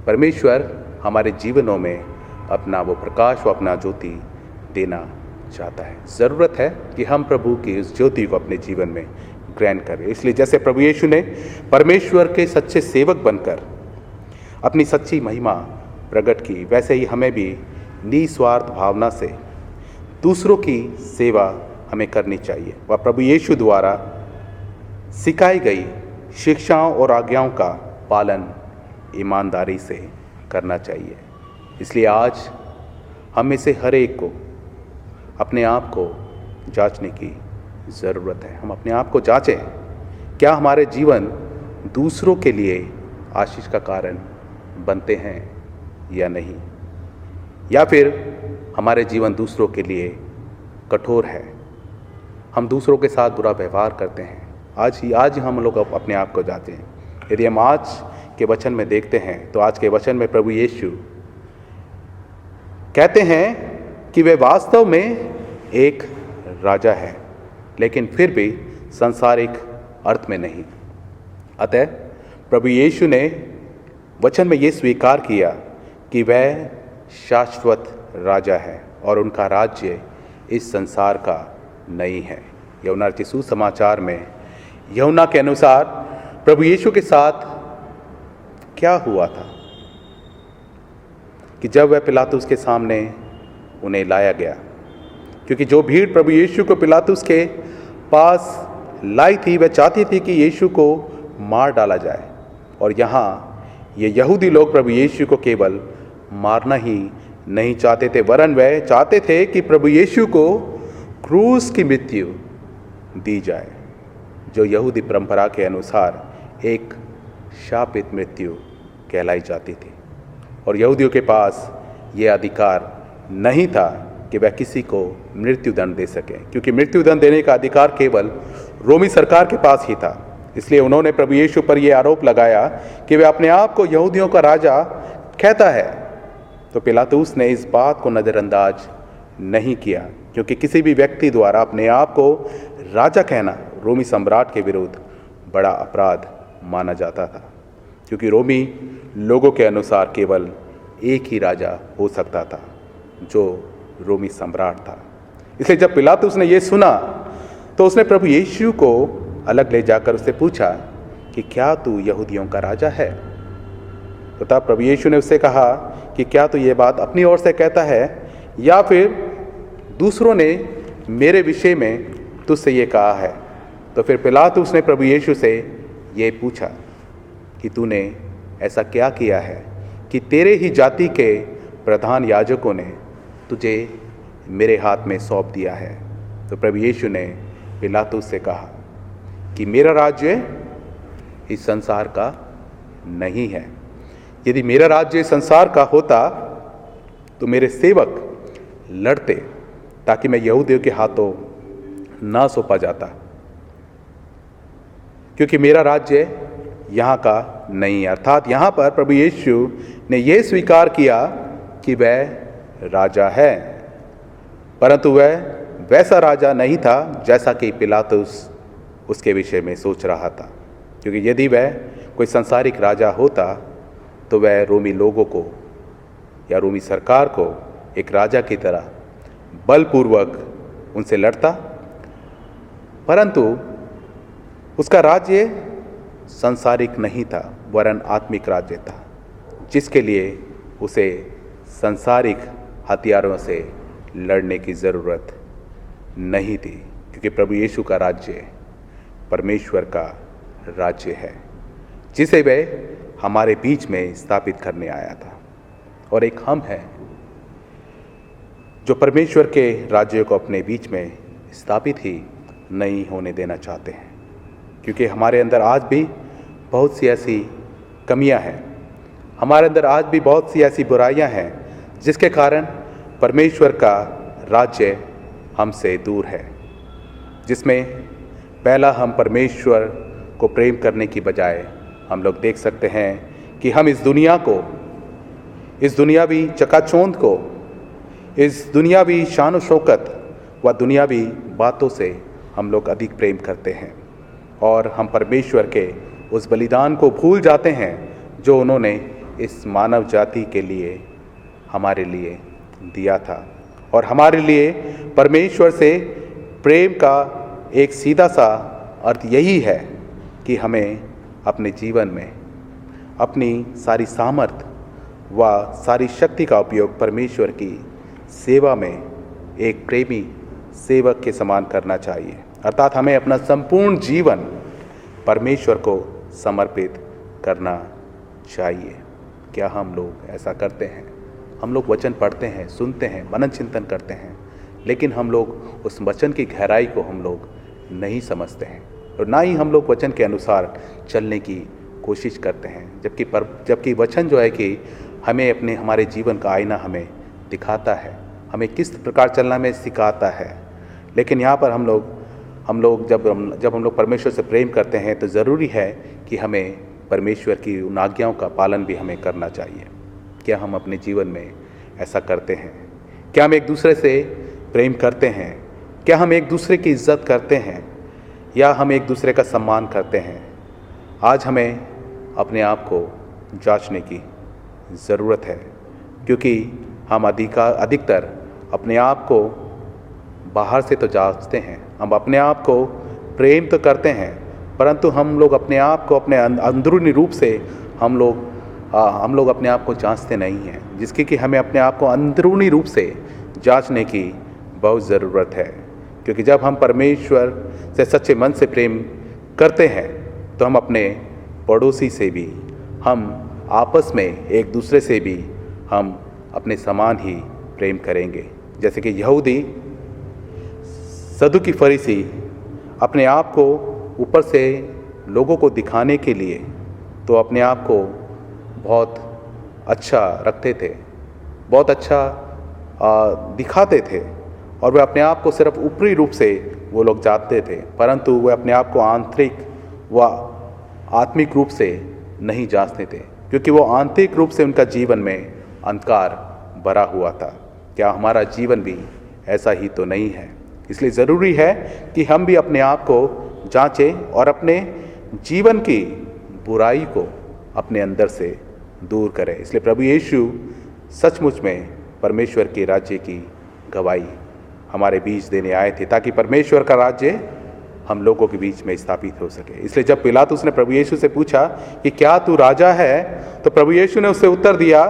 परमेश्वर हमारे जीवनों में अपना वो प्रकाश व अपना ज्योति देना चाहता है। ज़रूरत है कि हम प्रभु की इस ज्योति को अपने जीवन में ग्रहण करें। इसलिए जैसे प्रभु यीशु ने परमेश्वर के सच्चे सेवक बनकर अपनी सच्ची महिमा प्रकट की, वैसे ही हमें भी निस्वार्थ भावना से दूसरों की सेवा हमें करनी चाहिए व प्रभु यीशु द्वारा सिखाई गई शिक्षाओं और आज्ञाओं का पालन ईमानदारी से करना चाहिए। इसलिए आज हम में से हर एक को अपने आप को जांचने की ज़रूरत है। हम अपने आप को जांचें, क्या हमारे जीवन दूसरों के लिए आशीष का कारण बनते हैं या नहीं, या फिर हमारे जीवन दूसरों के लिए कठोर है, हम दूसरों के साथ बुरा व्यवहार करते हैं। आज ही हम लोग अपने आप को जांचें। यदि हम आज के वचन में देखते हैं तो आज के वचन में प्रभु यीशु कहते हैं कि वे वास्तव में एक राजा है, लेकिन फिर भी सांसारिक अर्थ में नहीं। अतः प्रभु यीशु ने वचन में ये स्वीकार किया कि वह शाश्वत राजा है और उनका राज्य इस संसार का नहीं है। यूहन्ना रचित सुसमाचार में यूहन्ना के अनुसार प्रभु यीशु के साथ क्या हुआ था कि जब वह पिलातुस के सामने उन्हें लाया गया, क्योंकि जो भीड़ प्रभु यीशु को पिलातुस के पास लाई थी वह चाहती थी कि यीशु को मार डाला जाए, और यहाँ ये यहूदी लोग प्रभु यीशु को केवल मारना ही नहीं चाहते थे, वरन वह चाहते थे कि प्रभु यीशु को क्रूस की मृत्यु दी जाए, जो यहूदी परंपरा के अनुसार एक शापित मृत्यु कहलाई जाती थी। और यहूदियों के पास ये अधिकार नहीं था कि वह किसी को मृत्युदंड दे सके, क्योंकि मृत्युदंड देने का अधिकार केवल रोमी सरकार के पास ही था। इसलिए उन्होंने प्रभु यीशु पर यह आरोप लगाया कि वह अपने आप को यहूदियों का राजा कहता है। तो पिलातुस ने इस बात को नज़रअंदाज नहीं किया, क्योंकि किसी भी व्यक्ति द्वारा अपने आप को राजा कहना रोमी सम्राट के विरुद्ध बड़ा अपराध माना जाता था, क्योंकि रोमी लोगों के अनुसार केवल एक ही राजा हो सकता था, जो रोमी सम्राट था। इसलिए जब पिलातुस ने यह सुना तो उसने प्रभु यीशु को अलग ले जाकर उससे पूछा कि क्या तू यहूदियों का राजा है? तो तब प्रभु यीशु ने उससे कहा कि क्या तू ये बात अपनी ओर से कहता है या फिर दूसरों ने मेरे विषय में तुझसे ये कहा है? तो फिर पिलातुस ने प्रभु यीशु से ये पूछा कि तूने ऐसा क्या किया है कि तेरे ही जाति के प्रधान याजकों ने तुझे मेरे हाथ में सौंप दिया है? तो प्रभु यीशु ने पिलातुस से कहा कि मेरा राज्य इस संसार का नहीं है। यदि मेरा राज्य इस संसार का होता तो मेरे सेवक लड़ते ताकि मैं यहूदियों के हाथों ना सौंपा जाता, क्योंकि मेरा राज्य यहाँ का नहीं है। अर्थात यहाँ पर प्रभु यीशु ने यह स्वीकार किया कि वह राजा है, परंतु वह वैसा राजा नहीं था जैसा कि पिलातुस उसके विषय में सोच रहा था, क्योंकि यदि वह कोई सांसारिक राजा होता तो वह रोमी लोगों को या रोमी सरकार को एक राजा की तरह बलपूर्वक उनसे लड़ता, परंतु उसका राज्य सांसारिक नहीं था वरन आत्मिक राज्य था, जिसके लिए उसे सांसारिक हथियारों से लड़ने की ज़रूरत नहीं थी, क्योंकि प्रभु यीशु का राज्य परमेश्वर का राज्य है, जिसे वह हमारे बीच में स्थापित करने आया था। और एक हम हैं जो परमेश्वर के राज्य को अपने बीच में स्थापित ही नहीं होने देना चाहते हैं, क्योंकि हमारे अंदर आज भी बहुत सी ऐसी कमियां हैं, हमारे अंदर आज भी बहुत सी ऐसी बुराइयां हैं जिसके कारण परमेश्वर का राज्य हमसे दूर है, जिसमें पहला हम परमेश्वर को प्रेम करने की बजाय हम लोग देख सकते हैं कि हम इस दुनिया को, इस दुनियावी चकाचौंध को, इस दुनियावी शान शौकत व दुनियावी बातों से हम लोग अधिक प्रेम करते हैं, और हम परमेश्वर के उस बलिदान को भूल जाते हैं जो उन्होंने इस मानव जाति के लिए हमारे लिए दिया था। और हमारे लिए परमेश्वर से प्रेम का एक सीधा सा अर्थ यही है कि हमें अपने जीवन में अपनी सारी सामर्थ्य व सारी शक्ति का उपयोग परमेश्वर की सेवा में एक प्रेमी सेवक के समान करना चाहिए। अर्थात हमें अपना संपूर्ण जीवन परमेश्वर को समर्पित करना चाहिए। क्या हम लोग ऐसा करते हैं? हम लोग वचन पढ़ते हैं, सुनते हैं, मनन चिंतन करते हैं, लेकिन हम लोग उस वचन की गहराई को हम लोग नहीं समझते हैं, और ना ही हम लोग वचन के अनुसार चलने की कोशिश करते हैं। जबकि वचन जो है कि हमें हमारे जीवन का आईना हमें दिखाता है, हमें किस प्रकार चलना में सिखाता है। लेकिन यहाँ पर हम लोग जब हम लोग परमेश्वर से प्रेम करते हैं तो ज़रूरी है कि हमें परमेश्वर की उन आज्ञाओं का पालन भी हमें करना चाहिए। क्या हम अपने जीवन में ऐसा करते हैं? क्या हम एक दूसरे से प्रेम करते हैं? क्या हम एक दूसरे की इज्जत करते हैं या हम एक दूसरे का सम्मान करते हैं? आज हमें अपने आप को जांचने की ज़रूरत है, क्योंकि हम अधिकतर अपने आप को बाहर से तो जांचते हैं, हम अपने आप को प्रेम तो करते हैं, परंतु हम लोग अपने आप को अपने अंदरूनी रूप से हम लोग अपने आप को जांचते नहीं हैं, जिसकी कि हमें अपने आप को अंदरूनी रूप से जांचने की बहुत ज़रूरत है। क्योंकि जब हम परमेश्वर से सच्चे मन से प्रेम करते हैं तो हम अपने पड़ोसी से भी, हम आपस में एक दूसरे से भी हम अपने समान ही प्रेम करेंगे। जैसे कि यहूदी सदुकी फरीसी अपने आप को ऊपर से लोगों को दिखाने के लिए तो अपने आप को बहुत अच्छा रखते थे, बहुत अच्छा दिखाते थे, और वे अपने आप को सिर्फ ऊपरी रूप से वो लोग जानते थे, परंतु वे अपने आप को आंतरिक व आत्मिक रूप से नहीं जांचते थे, क्योंकि वो आंतरिक रूप से उनका जीवन में अंधकार भरा हुआ था। क्या हमारा जीवन भी ऐसा ही तो नहीं है? इसलिए ज़रूरी है कि हम भी अपने आप को जांचें और अपने जीवन की बुराई को अपने अंदर से दूर करें। इसलिए प्रभु यीशु सचमुच में परमेश्वर के राज्य की गवाही हमारे बीच देने आए थे, ताकि परमेश्वर का राज्य हम लोगों के बीच में स्थापित हो सके। इसलिए जब पिलातुस ने प्रभु यीशु से पूछा कि क्या तू राजा है, तो प्रभु यीशु ने उससे उत्तर दिया,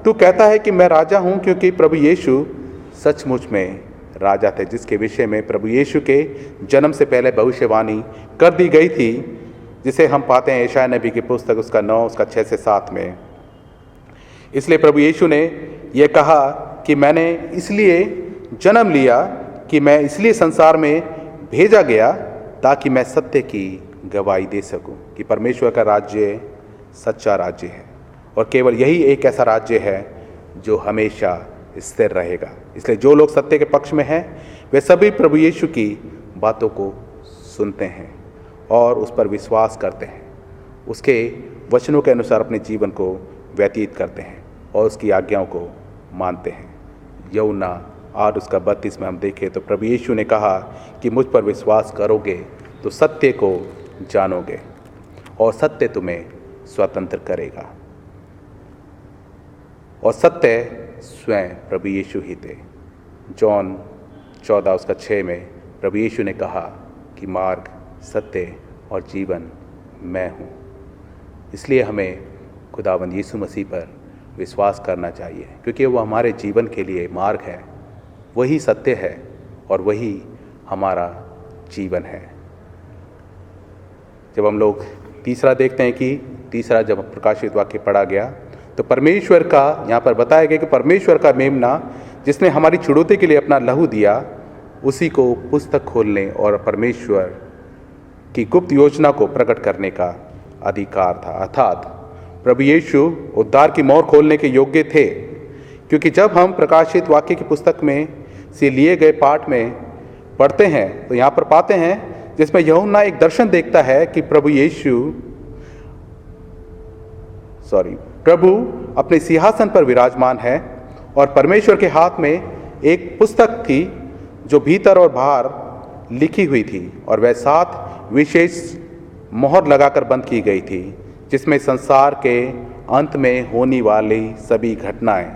तू कहता है कि मैं राजा हूँ। क्योंकि प्रभु यीशु सचमुच में राजा थे, जिसके विषय में प्रभु यीशु के जन्म से पहले भविष्यवाणी कर दी गई थी, जिसे हम पाते हैं यशायाह नबी की पुस्तक उसका 9 उसका 6 से 7 में। इसलिए प्रभु यीशु ने यह कहा कि मैंने इसलिए जन्म लिया, कि मैं इसलिए संसार में भेजा गया ताकि मैं सत्य की गवाही दे सकूं कि परमेश्वर का राज्य सच्चा राज्य है, और केवल यही एक ऐसा राज्य है जो हमेशा स्थिर रहेगा। इसलिए जो लोग सत्य के पक्ष में हैं वे सभी प्रभु यीशु की बातों को सुनते हैं और उस पर विश्वास करते हैं, उसके वचनों के अनुसार अपने जीवन को व्यतीत करते हैं और उसकी आज्ञाओं को मानते हैं। यूहन्ना 8 उसका 32 में हम देखें तो प्रभु यीशु ने कहा कि मुझ पर विश्वास करोगे तो सत्य को जानोगे और सत्य तुम्हें स्वतंत्र करेगा। और सत्य स्वयं प्रभु यीशु ही थे। जॉन 14 उसका 6 में प्रभु यीशु ने कहा कि मार्ग, सत्य और जीवन मैं हूँ। इसलिए हमें खुदावंद यीशु मसीह पर विश्वास करना चाहिए, क्योंकि वो हमारे जीवन के लिए मार्ग है, वही सत्य है और वही हमारा जीवन है। जब हम लोग तीसरा देखते हैं कि तीसरा जब प्रकाशित वाक्य पढ़ा गया तो परमेश्वर का यहाँ पर बताया गया कि परमेश्वर का मेमना जिसने हमारी छुड़ौती के लिए अपना लहू दिया, उसी को पुस्तक खोलने और परमेश्वर की गुप्त योजना को प्रकट करने का अधिकार था। अर्थात प्रभु यीशु उद्धार की मोहर खोलने के योग्य थे, क्योंकि जब हम प्रकाशित वाक्य की पुस्तक में से लिए गए पाठ में पढ़ते हैं तो यहाँ पर पाते हैं जिसमें यूहन्ना एक दर्शन देखता है कि प्रभु अपने सिंहासन पर विराजमान है और परमेश्वर के हाथ में एक पुस्तक थी जो भीतर और बाहर लिखी हुई थी, और वह 7 विशेष मोहर लगाकर बंद की गई थी, जिसमें संसार के अंत में होने वाली सभी घटनाएं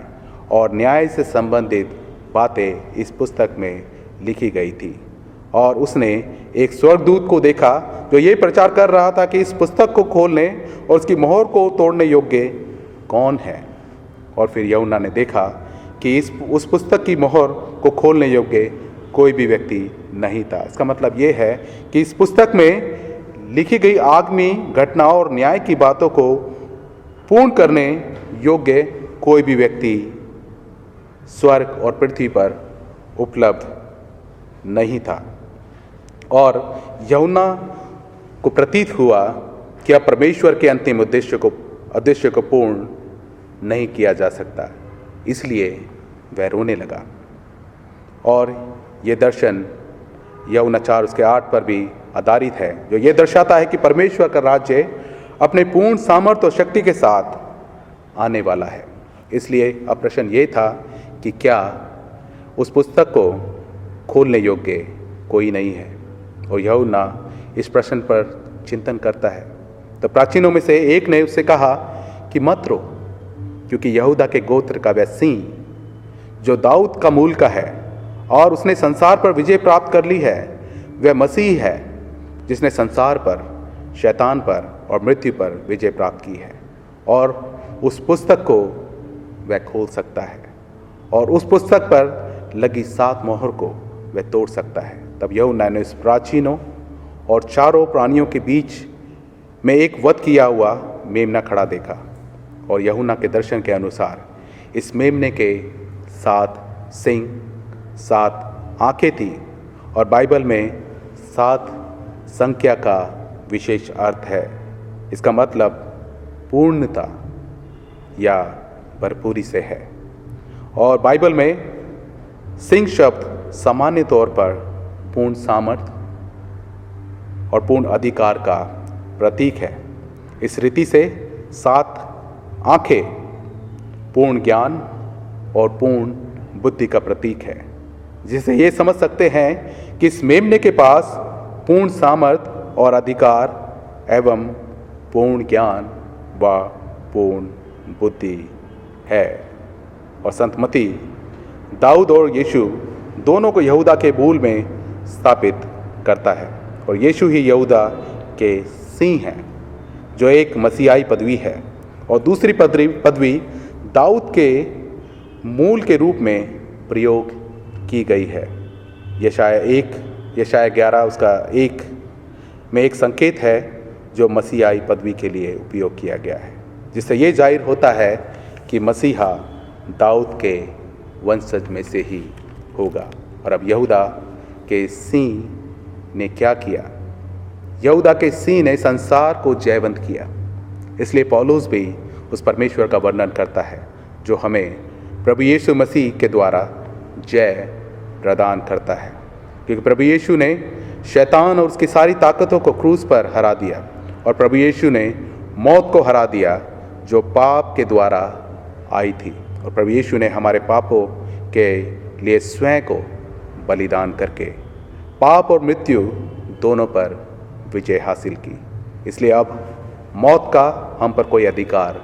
और न्याय से संबंधित बातें इस पुस्तक में लिखी गई थी। और उसने एक स्वर्गदूत को देखा जो ये प्रचार कर रहा था कि इस पुस्तक को खोलने और उसकी मोहर को तोड़ने योग्य कौन है। और फिर यूहन्ना ने देखा कि उस पुस्तक की मोहर को खोलने योग्य कोई भी व्यक्ति नहीं था। इसका मतलब ये है कि इस पुस्तक में लिखी गई आगामी घटनाओं और न्याय की बातों को पूर्ण करने योग्य कोई भी व्यक्ति स्वर्ग और पृथ्वी पर उपलब्ध नहीं था। और यूहन्ना को प्रतीत हुआ कि अब परमेश्वर के अंतिम उद्देश्य को पूर्ण नहीं किया जा सकता, इसलिए वह रोने लगा। और ये दर्शन यूहन्ना 4 उसके 8 पर भी आधारित है, जो ये दर्शाता है कि परमेश्वर का राज्य अपने पूर्ण सामर्थ्य और शक्ति के साथ आने वाला है। इसलिए अब प्रश्न ये था कि क्या उस पुस्तक को खोलने योग्य कोई नहीं है, और यूहन्ना इस प्रश्न पर चिंतन करता है। तो प्राचीनों में से एक ने उससे कहा कि मत रो, क्योंकि यहूदा के गोत्र का वह सिंह जो दाऊद का मूल का है और उसने संसार पर विजय प्राप्त कर ली है, वह मसीह है जिसने संसार पर, शैतान पर और मृत्यु पर विजय प्राप्त की है, और उस पुस्तक को वह खोल सकता है और उस पुस्तक पर लगी 7 मोहर को वह तोड़ सकता है। तब यूहन्ना ने इस प्राचीनों और चारों प्राणियों के बीच में एक वध किया हुआ मेमना खड़ा देखा, और यूहन्ना के दर्शन के अनुसार इस मेमने के 7 सिंग, 7 आंखें थी, और बाइबल में 7 संख्या का विशेष अर्थ है। इसका मतलब पूर्णता या भरपूरी से है, और बाइबल में सिंह शब्द सामान्य तौर पर पूर्ण सामर्थ्य और पूर्ण अधिकार का प्रतीक है। इस रीति से 7 आंखें पूर्ण ज्ञान और पूर्ण बुद्धि का प्रतीक है, जिसे ये समझ सकते हैं कि इस मेमने के पास पूर्ण सामर्थ्य और अधिकार एवं पूर्ण ज्ञान व पूर्ण बुद्धि है। और संत मत्ती दाऊद और यीशु दोनों को यहूदा के मूल में स्थापित करता है, और यीशु ही यहूदा के सिंह हैं, जो एक मसीहाई पदवी है, और दूसरी पदवी दाऊद के मूल के रूप में प्रयोग की गई है। यशाया 11 उसका 1 में एक संकेत है जो मसीहाई पदवी के लिए उपयोग किया गया है, जिससे ये जाहिर होता है कि मसीहा दाऊद के वंशज में से ही होगा। और अब यहूदा के सिंह ने क्या किया? यहूदा के सिंह ने संसार को जयवंत किया। इसलिए पौलुस भी उस परमेश्वर का वर्णन करता है जो हमें प्रभु यीशु मसीह के द्वारा जय प्रदान करता है, क्योंकि प्रभु यीशु ने शैतान और उसकी सारी ताकतों को क्रूस पर हरा दिया, और प्रभु यीशु ने मौत को हरा दिया जो पाप के द्वारा आई थी, और प्रभु यीशु ने हमारे पापों के लिए स्वयं को बलिदान करके पाप और मृत्यु दोनों पर विजय हासिल की। इसलिए अब मौत का हम पर कोई अधिकार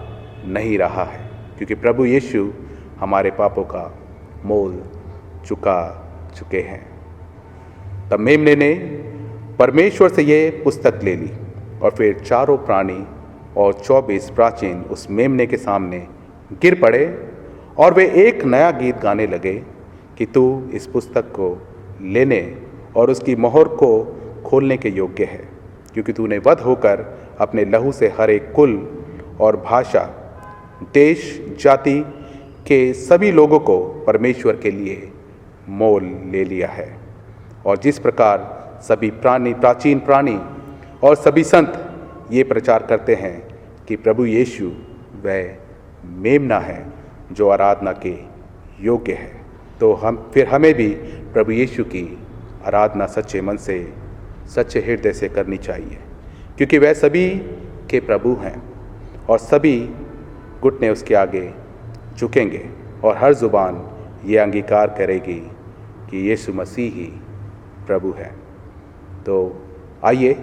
नहीं रहा है, क्योंकि प्रभु यीशु हमारे पापों का मोल चुका चुके हैं। तब मेमने ने परमेश्वर से ये पुस्तक ले ली, और फिर चारों प्राणी और 24 प्राचीन उस मेमने के सामने गिर पड़े, और वे एक नया गीत गाने लगे कि तू इस पुस्तक को लेने और उसकी मोहर को खोलने के योग्य है, क्योंकि तूने वध होकर अपने लहू से हर एक कुल और भाषा, देश, जाति के सभी लोगों को परमेश्वर के लिए मोल ले लिया है। और जिस प्रकार सभी प्राचीन प्राणी और सभी संत ये प्रचार करते हैं कि प्रभु यीशु वह मेमना है जो आराधना के योग्य है, तो हमें भी प्रभु यीशु की आराधना सच्चे मन से, सच्चे हृदय से करनी चाहिए, क्योंकि वह सभी के प्रभु हैं, और सभी घुटने उसके आगे झुकेंगे, और हर जुबान ये अंगीकार करेगी कि यीशु मसीह ही प्रभु है। तो आइए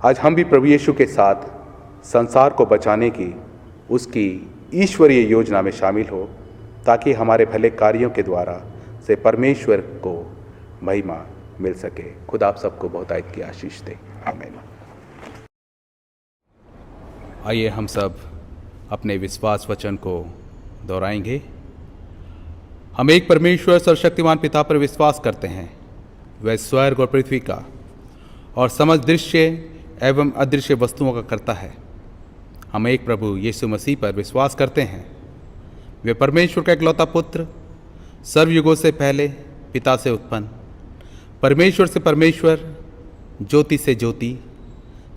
आज हम भी प्रभु यीशु के साथ संसार को बचाने की उसकी ईश्वरीय योजना में शामिल हो, ताकि हमारे भले कार्यों के द्वारा से परमेश्वर को महिमा मिल सके। खुदा आप सबको बहुतायत की आशीष दे। आमीन। आइए हम सब अपने विश्वास वचन को दोहराएंगे। हम एक परमेश्वर सर्वशक्तिमान पिता पर विश्वास करते हैं, वह स्वर्ग और पृथ्वी का और समस्त दृश्य एवं अदृश्य वस्तुओं का करता है। हम एक प्रभु यीशु मसीह पर विश्वास करते हैं, वे परमेश्वर का इकलौता पुत्र, सर्वयुगों से पहले पिता से उत्पन्न, परमेश्वर से परमेश्वर, ज्योति से ज्योति,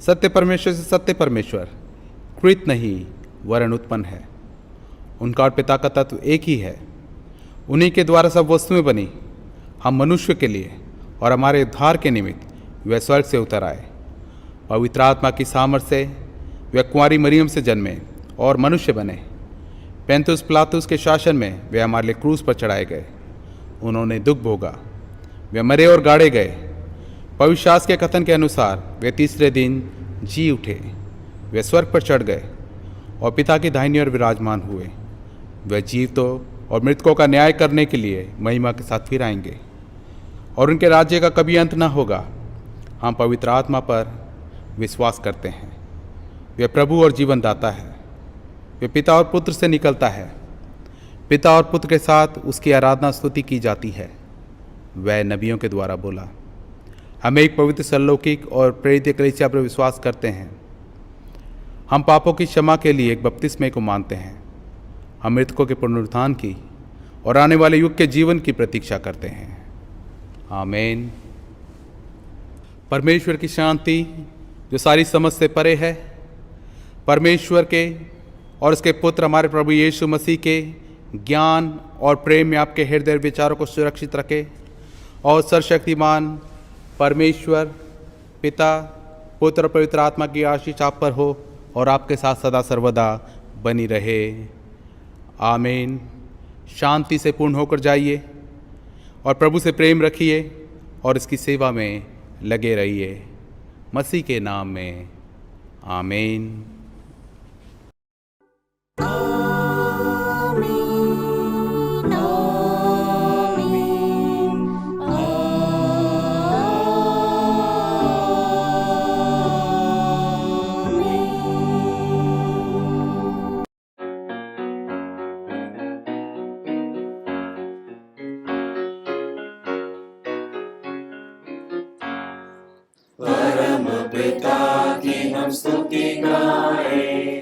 सत्य परमेश्वर से सत्य परमेश्वर, कृत नहीं वरन उत्पन्न है। उनका और पिता का तत्व एक ही है। उन्हीं के द्वारा सब वस्तुएं बनी। हम मनुष्य के लिए और हमारे उद्धार के निमित्त वह स्वर्ग से उतर आए। पवित्र आत्मा की सामर्थ्य से वे कुंवारी मरियम से जन्मे और मनुष्य बने। पेंतुस पिलातुस के शासन में वे हमारे लिए क्रूस पर चढ़ाए गए। उन्होंने दुख भोगा, वे मरे और गाड़े गए। पवित्र शास्त्र के कथन के अनुसार वे तीसरे दिन जी उठे। वे स्वर्ग पर चढ़ गए और पिता की दाहिनी ओर विराजमान हुए। वे जीवितों और मृतकों का न्याय करने के लिए महिमा के साथ फिर आएंगे और उनके राज्य का कभी अंत न होगा। हम पवित्र आत्मा पर विश्वास करते हैं। वे प्रभु और जीवन दाता है। वे पिता और पुत्र से निकलता है। पिता और पुत्र के साथ उसकी आराधना स्तुति की जाती है। वह नबियों के द्वारा बोला। हम एक पवित्र सरलौकिक और प्रेरित कलीसिया पर विश्वास करते हैं। हम पापों की क्षमा के लिए एक बपतिस्मे को मानते हैं। हम मृतकों के पुनरुत्थान की और आने वाले युग के जीवन की प्रतीक्षा करते हैं। आमीन। परमेश्वर की शांति जो सारी समझ से परे है, परमेश्वर के और उसके पुत्र हमारे प्रभु यीशु मसीह के ज्ञान और प्रेम में आपके हृदय विचारों को सुरक्षित रखे और सर्वशक्तिमान परमेश्वर पिता, पुत्र और पवित्र आत्मा की आशीष आप पर हो और आपके साथ सदा सर्वदा बनी रहे। आमीन। शांति से पूर्ण होकर जाइए और प्रभु से प्रेम रखिए और इसकी सेवा में लगे रहिए। मसीह के नाम में आमीन। परम पिता की हम स्तुति गाए,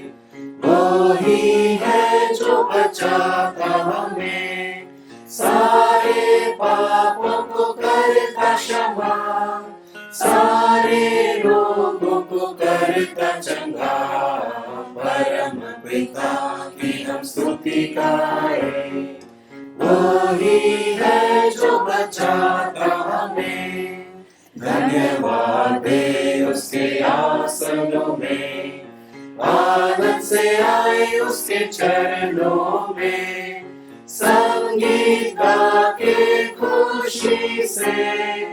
वो ही है जो बचाता हमें, सारे पापों को करता क्षमा, सारे रोगों को करता चंगा। परम पिता की हम स्तुति गाए, वो ही है जो बचाता हमें, धन्यवाद दे उसके आसनों में, आनंद से आए उसके चरणों में, संगीत गा के खुशी से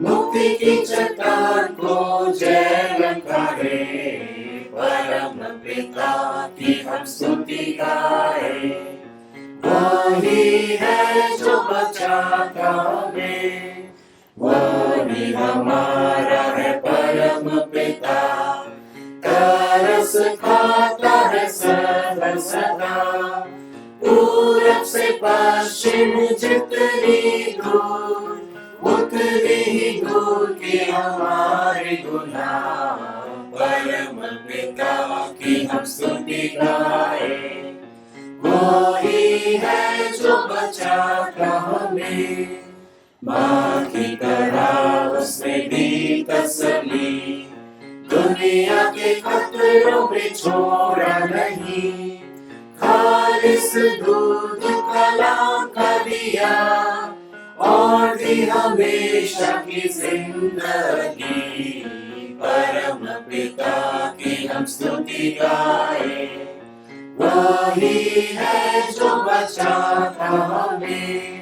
मुक्ति की चट्टान को जय ललकारे। परम पिता की हम स्तुति गाए, वही है जो बचाता हमें, वही हमारा है परम पिता, तरस खाता है सदा सदा। पूरब से पश्चिम जितनी दूर, उतनी ही दूर की हमारे गुनाह। परम पिता की हम स्तुति गाए, वही है जो बचाता हमें, माँ की तरह उसने दी तसल्ली, दुनिया के खतरों में छोड़ा नहीं, खालिस दूध कलाम का दिया और दी हमेशा की जिंदगी। परम पिता की हम स्तुति गाए, वही है जो बचाता हमें,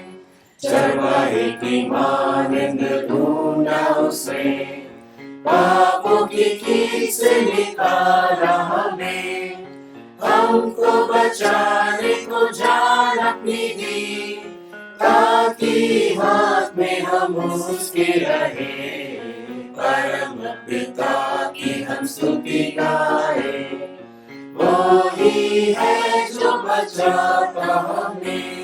चरवाहे की मानंद ढूंढा उसने, पापों की कीट से निकाला हमें, हमको बचाने को जान अपनी दी, ताकि हाथ में हम उसके रहे। परम पिता की हम स्तुति गाए, वही है जो बचाता हमें।